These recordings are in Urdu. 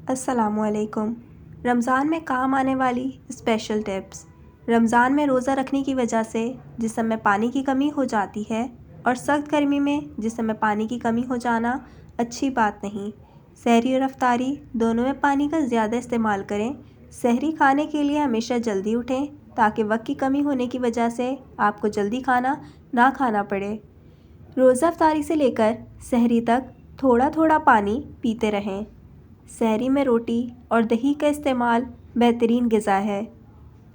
السلام علیکم۔ رمضان میں کام آنے والی اسپیشل ٹپس۔ رمضان میں روزہ رکھنے کی وجہ سے جسم میں پانی کی کمی ہو جاتی ہے اور سخت گرمی میں جسم میں پانی کی کمی ہو جانا اچھی بات نہیں۔ سحری اور افطاری دونوں میں پانی کا زیادہ استعمال کریں۔ سحری کھانے کے لیے ہمیشہ جلدی اٹھیں تاکہ وقت کی کمی ہونے کی وجہ سے آپ کو جلدی کھانا نہ کھانا پڑے۔ روزہ افطاری سے لے کر سحری تک تھوڑا تھوڑا پانی پیتے رہیں۔ سحری میں روٹی اور دہی کا استعمال بہترین غذا ہے۔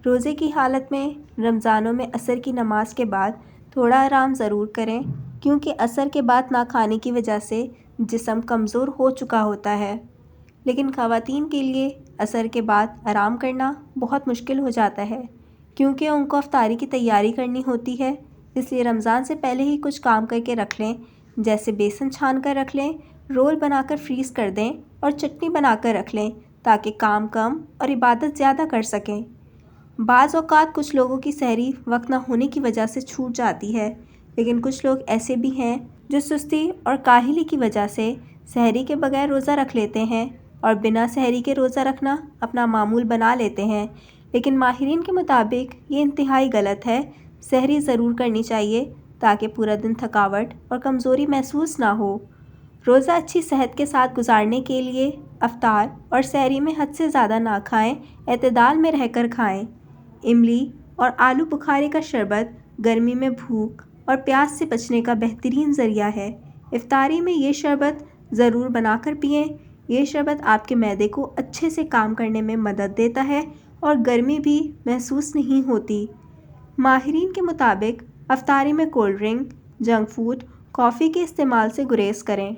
روزے کی حالت میں رمضانوں میں عصر کی نماز کے بعد تھوڑا آرام ضرور کریں کیونکہ عصر کے بعد نہ کھانے کی وجہ سے جسم کمزور ہو چکا ہوتا ہے، لیکن خواتین کے لیے عصر کے بعد آرام کرنا بہت مشکل ہو جاتا ہے کیونکہ ان کو افطاری کی تیاری کرنی ہوتی ہے۔ اس لیے رمضان سے پہلے ہی کچھ کام کر کے رکھ لیں، جیسے بیسن چھان کر رکھ لیں، رول بنا کر فریز کر دیں اور چٹنی بنا کر رکھ لیں تاکہ کام کم اور عبادت زیادہ کر سکیں۔ بعض اوقات کچھ لوگوں کی سحری وقت نہ ہونے کی وجہ سے چھوٹ جاتی ہے، لیکن کچھ لوگ ایسے بھی ہیں جو سستی اور کاہلی کی وجہ سے سحری کے بغیر روزہ رکھ لیتے ہیں اور بنا سحری کے روزہ رکھنا اپنا معمول بنا لیتے ہیں، لیکن ماہرین کے مطابق یہ انتہائی غلط ہے۔ سحری ضرور کرنی چاہیے تاکہ پورا دن تھکاوٹ اور کمزوری محسوس نہ ہو۔ روزہ اچھی صحت کے ساتھ گزارنے کے لیے افطار اور سحری میں حد سے زیادہ نہ کھائیں، اعتدال میں رہ کر کھائیں۔ املی اور آلو بخارے کا شربت گرمی میں بھوک اور پیاس سے بچنے کا بہترین ذریعہ ہے۔ افطاری میں یہ شربت ضرور بنا کر پئیں۔ یہ شربت آپ کے معدے کو اچھے سے کام کرنے میں مدد دیتا ہے اور گرمی بھی محسوس نہیں ہوتی۔ ماہرین کے مطابق افطاری میں کولڈ ڈرنک، جنک فوڈ، کافی کے استعمال سے گریز کریں۔